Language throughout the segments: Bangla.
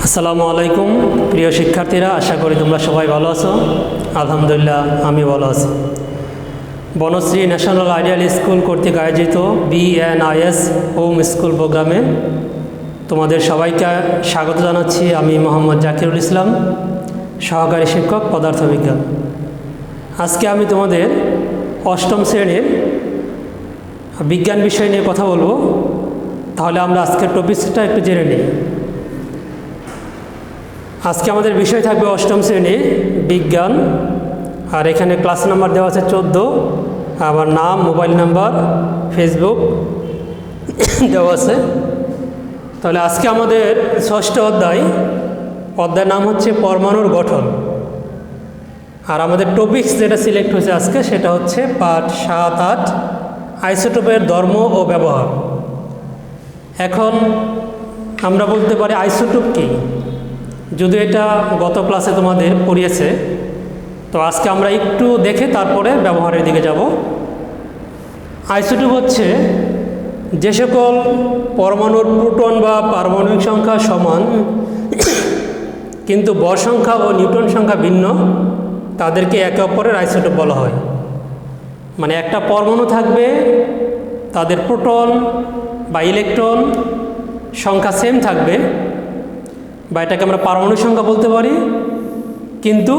আসসালামু আলাইকুম প্রিয় শিক্ষার্থীরা, আশা করি তোমরা সবাই ভালো আছো। আলহামদুলিল্লাহ আমি ভালো আছি। বনশ্রী ন্যাশনাল আইডিয়াল স্কুল কর্তৃক আয়োজিত BNIS হোম স্কুল প্রোগ্রামে তোমাদের সবাইকে স্বাগত জানাচ্ছি। আমি মোহাম্মদ জাকিরুল ইসলাম, সহকারী শিক্ষক পদার্থবিজ্ঞান। আজকে আমি তোমাদের অষ্টম শ্রেণীর বিজ্ঞান বিষয় নিয়ে কথা বলবো। তাহলে আমরা আজকের টপিকসটা একটু জেনে নিই। আজকে আমাদের বিষয় থাকবে অষ্টম শ্রেণী বিজ্ঞান, আর এখানে ক্লাস নাম্বার দেওয়া আছে 14, আবার নাম, মোবাইল নাম্বার, ফেসবুক দেওয়া আছে। তাহলে আজকে আমাদের ষষ্ঠ অধ্যায়ের নাম হচ্ছে পরমাণুর গঠন, আর আমাদের টপিকস যেটা সিলেক্ট হয়েছে আজকে সেটা হচ্ছে পাঠ 7-8 আইসোটোপের ধর্ম ও ব্যবহার। এখন আমরা বলতে পারি আইসোটোপ কি, যদি এটা গত ক্লাসে তোমাদের পড়িয়েছে, তো আজকে আমরা একটু দেখে তারপরে ব্যবহারের দিকে যাব। আইসোটোপ হচ্ছে যে সকল পরমাণুর প্রোটন বা পারমাণবিক সংখ্যা সমান কিন্তু ভর সংখ্যা ও নিউটন সংখ্যা ভিন্ন, তাদেরকে একে অপরের আইসোটোপ বলা হয়। মানে একটা পরমাণু থাকবে, তাদের প্রোটন বা ইলেকট্রন সংখ্যা সেম থাকবে, বা এটাকে আমরা পারমাণবিক সংখ্যা বলতে পারি, কিন্তু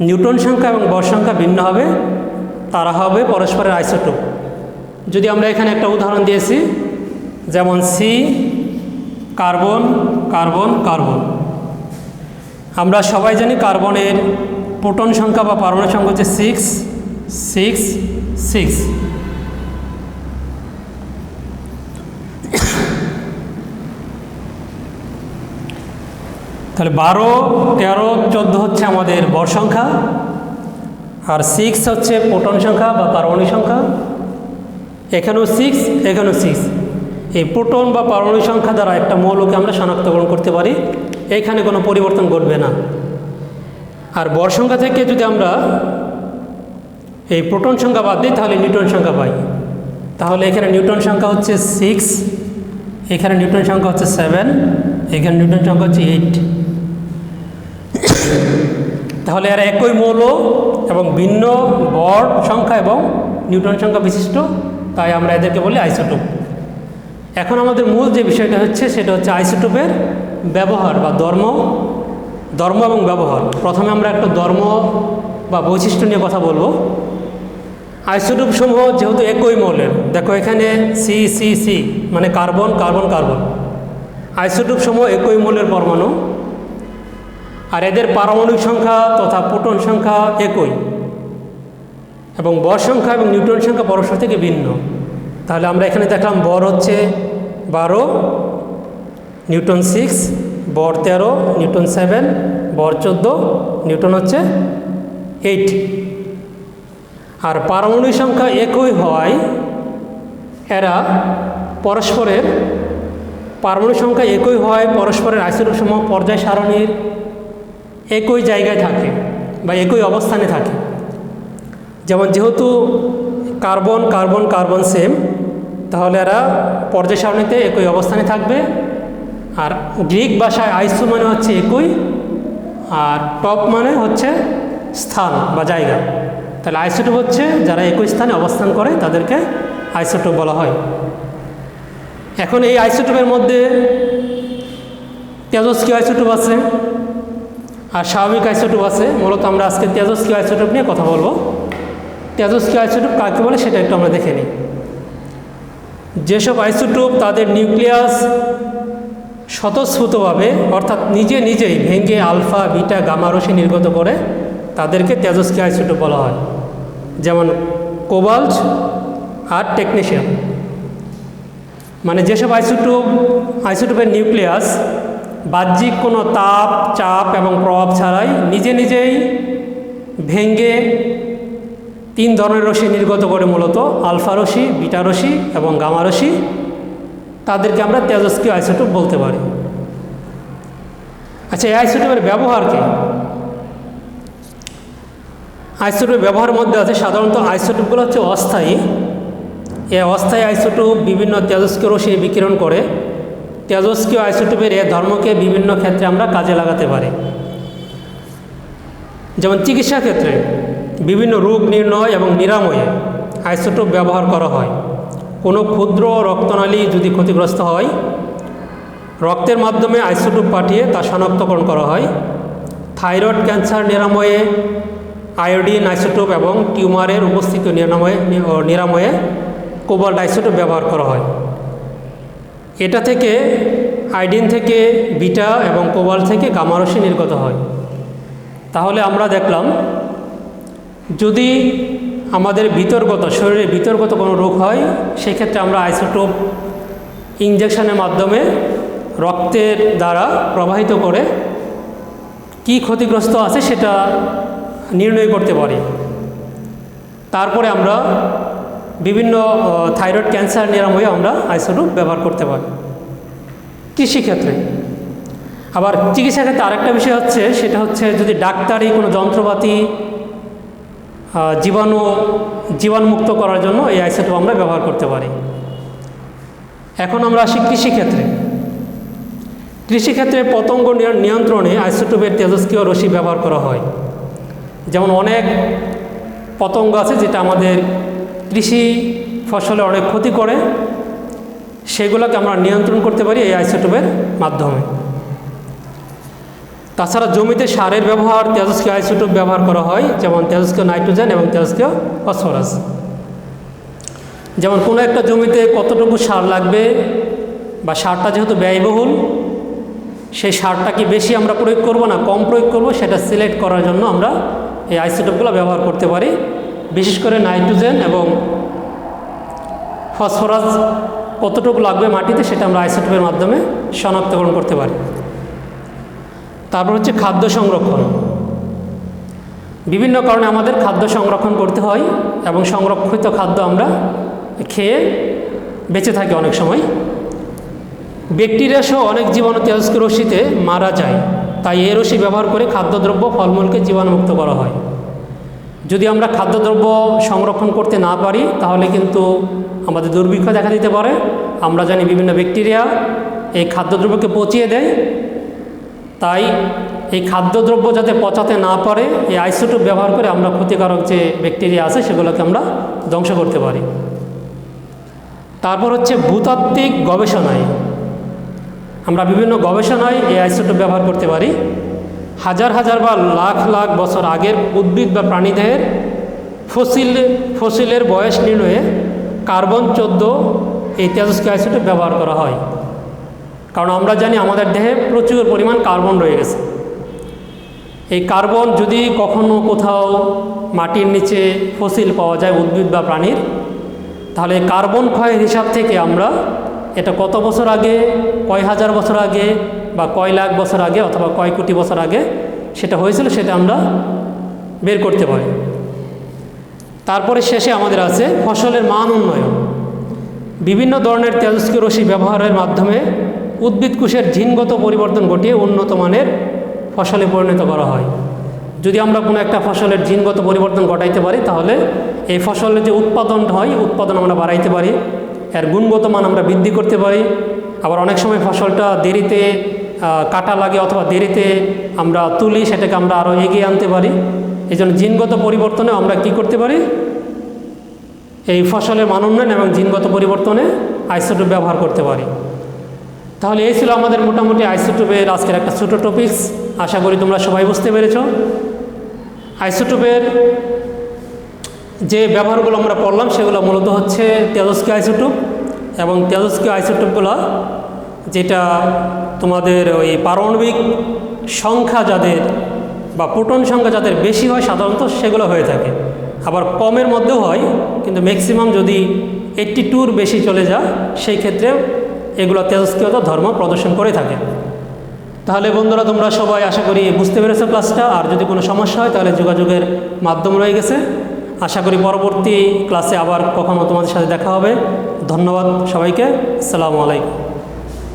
নিউটন সংখ্যা এবং ভর সংখ্যা ভিন্ন হবে, তারা হবে পরস্পরের আইসোটোপ। যদি আমরা এখানে একটা উদাহরণ দিয়েছি, যেমন সি কার্বন কার্বন কার্বন। আমরা সবাই জানি কার্বনের প্রোটন সংখ্যা বা পারমাণবিক সংখ্যা হচ্ছে 6 6 6। তাহলে 12 13 14 হচ্ছে আমাদের ভর সংখ্যা, আর 6 হচ্ছে প্রোটন সংখ্যা বা পারমাণবিক সংখ্যা। এখানেও 6 এখানেও 6। এই প্রোটন বা পারমাণবিক সংখ্যা দ্বারা একটা মৌলকে আমরা শনাক্তকরণ করতে পারি, এখানে কোনো পরিবর্তন ঘটবে না। আর ভর সংখ্যা থেকে যদি আমরা এই প্রোটন সংখ্যা বাদ দিই, তাহলে নিউটন সংখ্যা পাই। তাহলে এখানে নিউটন সংখ্যা হচ্ছে 6, এখানে নিউটন সংখ্যা হচ্ছে 7, এখানে নিউটন সংখ্যা হচ্ছে 8। তাহলে এরা একই মৌল এবং ভিন্ন ভর সংখ্যা এবং নিউটন সংখ্যা বিশিষ্ট, তাই আমরা এদেরকে বলি আইসোটোপ। এখন আমাদের মূল যে বিষয়টা হচ্ছে সেটা হচ্ছে আইসোটোপের ব্যবহার বা ধর্ম এবং ব্যবহার। প্রথমে আমরা একটা ধর্ম বা বৈশিষ্ট্য নিয়ে কথা বলবো। আইসোটোপ সমূহ যেহেতু একই মৌলের, দেখো এখানে সি সি সি মানে কার্বন কার্বন কার্বন। আইসোটোপ সমূহ একই মৌলের পরমাণু, আর এদের পারমাণবিক সংখ্যা তথা প্রোটন সংখ্যা একই, এবং ভর সংখ্যা এবং নিউটন সংখ্যা পরস্পর থেকে ভিন্ন। তাহলে আমরা এখানে দেখলাম ভর হচ্ছে 12, নিউটন 6, ভর 13, নিউটন 7, ভর 14, নিউটন হচ্ছে 8। আর পারমাণবিক সংখ্যা একই হয়, এরা পরস্পরের পারমাণবিক সংখ্যা একই হয়, পরস্পরের আইসোটোপ সমূহ পর্যায় সারণীর একই জায়গায় থাকে বা একই অবস্থানে থাকে। যেমন যেহেতু কার্বন কার্বন কার্বন সেম, তাহলে এরা পর্যায় সারণীতে একই অবস্থানে থাকবে। আর গ্রিক ভাষায় আইসো মানে হচ্ছে একই, আর টপ মানে হচ্ছে স্থান বা জায়গা। তাহলে আইসোটোপ হচ্ছে যারা একই স্থানে অবস্থান করে, তাদেরকে আইসোটোপ বলা হয়। এখন এই আইসোটোপের মধ্যে তেজস্ক্রিয় আইসোটোপ আছে আর স্বাভাবিক আইসোটোপ আছে। মূলত আমরা আজকে তেজস্ক্রিয় আইসোটোপ নিয়ে কথা বলবো। তেজস্ক্রিয় আইসোটোপ কাকে বলে সেটা একটু আমরা দেখে নিই। যেসব আইসোটোপ তাদের নিউক্লিয়াস স্বতঃস্ফূর্তভাবে অর্থাৎ নিজেই ভেঙে আলফা বিটা গামা রশ্মি নির্গত করে, তাদেরকে তেজস্ক্রিয় আইসোটোপ বলা হয়। যেমন কোবাল্ট আর টেকনেশিয়াম। মানে যেসব আইসোটোপের নিউক্লিয়াস বাহ্যিক কোনো তাপ, চাপ এবং প্রভাব ছাড়াই নিজেই ভেঙে 3 ধরনের রশ্মি নির্গত করে, মূলত আলফা রশ্মি, বিটা রশ্মি এবং গামা রশ্মি, তাদেরকে আমরা তেজস্ক্রিয় আইসোটোপ বলতে পারি। আচ্ছা, এই আইসোটোপের ব্যবহার কি? আইসোটোপের ব্যবহারের মধ্যে আছে সাধারণত আইসোটোপগুলো হচ্ছে অস্থায়ী। এই অস্থায়ী আইসোটোপ বিভিন্ন তেজস্ক্রিয় রশ্মি বিকিরণ করে তেজস্ক্রিয় আইসোটোপের এ ধর্মকে বিভিন্ন ক্ষেত্রে আমরা কাজে লাগাতে পারি। যেমন চিকিৎসা ক্ষেত্রে বিভিন্ন রোগ নির্ণয় এবং নিরাময়ে আইসোটোপ ব্যবহার করা হয়। কোনো ক্ষুদ্র রক্তনালী যদি ক্ষতিগ্রস্ত হয়, রক্তের মাধ্যমে আইসোটোপ পাঠিয়ে তা শনাক্তকরণ করা হয়। থাইরয়েড ক্যান্সার নিরাময়ে আয়োডিন আইসোটোপ এবং টিউমারের উপস্থিতি নিরাময়ে কোবাল্ট আইসোটোপ ব্যবহার করা হয়। এটা থেকে আয়োডিন থেকে বিটা এবং কোবাল্ট থেকে গামা রশ্মি নির্গত হয়। তাহলে আমরা দেখলাম, যদি আমাদের শরীরে বিতর্গত কোনো রোগ হয়, সেক্ষেত্রে আমরা আইসোটোপ ইনজেকশনের মাধ্যমে রক্তের দ্বারা প্রবাহিত করে কি ক্ষতিগ্রস্ত আছে সেটা নির্ণয় করতে পারি। তারপরে আমরা বিভিন্ন থাইরয়েড ক্যান্সার নিরাময়ে আমরা আইসোটোপ ব্যবহার করতে পারি। কৃষিক্ষেত্রে আবার চিকিৎসা ক্ষেত্রে আরেকটা বিষয় হচ্ছে, সেটা হচ্ছে যদি ডাক্তারি কোনো যন্ত্রপাতি জীবাণুমুক্ত করার জন্য এই আইসোটোপ আমরা ব্যবহার করতে পারি। এখন আমরা আসি কৃষিক্ষেত্রে পতঙ্গ নিয়ন্ত্রণে আইসোটোপের তেজস্ক্রিয় রশ্মি ব্যবহার করা হয়। যেমন অনেক পতঙ্গ আছে যেটা আমাদের কৃষি ফসলে অনেক ক্ষতি করে, সেগুলোকে আমরা নিয়ন্ত্রণ করতে পারি এই আইসোটোপের মাধ্যমে। তাছাড়া জমিতে সারের ব্যবহার তেজস্ক্রিয় আইসোটোপ ব্যবহার করা হয়, যেমন তেজস্ক্রিয় নাইট্রোজেন এবং তেজস্ক্রিয় ফসফরাস। যেমন কোনো একটা জমিতে কতটুকু সার লাগবে বা সারটা যেহেতু ব্যয়বহুল, সেই সারটা কি বেশি আমরা প্রয়োগ করব না কম প্রয়োগ করব, সেটা সিলেক্ট করার জন্য আমরা এই আইসোটোপগুলো ব্যবহার করতে পারি। বিশেষ করে নাইট্রোজেন এবং ফসফরাস কতটুকু লাগবে মাটিতে, সেটা আমরা আইসোটোপের মাধ্যমে শনাক্তকরণ করতে পারি। তারপর হচ্ছে খাদ্য সংরক্ষণ। বিভিন্ন কারণে আমাদের খাদ্য সংরক্ষণ করতে হয় এবং সংরক্ষিত খাদ্য আমরা খেয়ে বেঁচে থাকি অনেক সময়। ব্যাকটেরিয়া সহ অনেক জীবাণু তেজস্ক্রিয় রশ্মিতে মারা যায়, তাই এই রশ্মি ব্যবহার করে খাদ্যদ্রব্য ফলমূলকে জীবাণুমুক্ত করা হয়। যদি আমরা খাদ্যদ্রব্য সংরক্ষণ করতে না পারি, তাহলে কিন্তু আমাদের দুর্ভিক্ষ দেখা দিতে পারে। আমরা জানি বিভিন্ন ব্যাকটেরিয়া এই খাদ্যদ্রব্যকে পচিয়ে দেয়, তাই এই খাদ্যদ্রব্য যাতে পচাতে না পারে, এই আইসোটোপ ব্যবহার করে আমরা ক্ষতিকারক যে ব্যাকটেরিয়া আছে সেগুলোকে আমরা ধ্বংস করতে পারি। তারপর হচ্ছে ভূতাত্ত্বিক গবেষণায় আমরা বিভিন্ন গবেষণায় এই আইসোটোপ ব্যবহার করতে পারি। হাজার হাজার বা লাখ লাখ বছর আগের উদ্ভিদ বা প্রাণীদেহের ফসিলের বয়স নির্ণয়ে কার্বন 14 এই তেজস্ক্রিয় আইসোটোপ ব্যবহার করা হয়। কারণ আমরা জানি আমাদের দেহে প্রচুর পরিমাণ কার্বন রয়ে গেছে। এই কার্বন যদি কখনো কোথাও মাটির নিচে ফসিল পাওয়া যায় উদ্ভিদ বা প্রাণীর, তাহলে কার্বন ক্ষয়ের হিসাব থেকে আমরা এটা কত বছর আগে, কয় হাজার বছর আগে বা কয় লাখ বছর আগে অথবা কয় কোটি বছর আগে সেটা হয়েছিল, সেটা আমরা বের করতে পারি। তারপরে শেষে আমাদের আছে ফসলের মান উন্নয়ন। বিভিন্ন ধরনের তেজস্ক্রিয় রশ্মি ব্যবহারের মাধ্যমে উদ্ভিদ কোষের জিনগত পরিবর্তন ঘটিয়ে উন্নত মানের ফসলে পরিণত করা হয়। যদি আমরা কোনো একটা ফসলের জিনগত পরিবর্তন ঘটাইতে পারি, তাহলে এই ফসলের যে উৎপাদন হয়, উৎপাদন আমরা বাড়াইতে পারি, এর গুণগত মান আমরা বৃদ্ধি করতে পারি। আবার অনেক সময় ফসলটা দেরিতে কাটা লাগে অথবা দেরিতে আমরা তুলি, সেটাকে আমরা আরও এগিয়ে আনতে পারি। এই জন্য জিনগত পরিবর্তনে আমরা কি করতে পারি, এই ফসলের মান উন্নয়ন এবং জিনগত পরিবর্তনে আইসোটোপ ব্যবহার করতে পারি। তাহলে এই ছিল আমাদের মোটামুটি আইসোটোপের আজকের একটা ছোটো টপিকস। আশা করি তোমরা সবাই বুঝতে পেরেছ। আইসোটোপের যে ব্যবহারগুলো আমরা পড়লাম সেগুলো মূলত হচ্ছে তেজস্ক্রিয় আইসোটোপ, এবং তেজস্ক্রিয় আইসোটোপগুলো যেটা তোমাদের ওই পারমাণবিক সংখ্যা যাদের বা প্রোটন সংখ্যা যাদের বেশি হয় সাধারণত সেগুলো হয়ে থাকে। আবার কমের মধ্যেও হয়, কিন্তু ম্যাক্সিমাম যদি 82-র বেশি চলে যায় সেই ক্ষেত্রে এগুলো তেজস্ক্রিয়তা ধর্ম প্রদর্শন করে থাকে। তাহলে বন্ধুরা তোমরা সবাই আশা করি বুঝতে পেরেছো ক্লাসটা। আর যদি কোনো সমস্যা হয় তাহলে যোগাযোগের মাধ্যম রয়ে গেছে। আশা করি পরবর্তী ক্লাসে আবার কখনো তোমাদের সাথে দেখা হবে। ধন্যবাদ সবাইকে। আসসালামু আলাইকুম।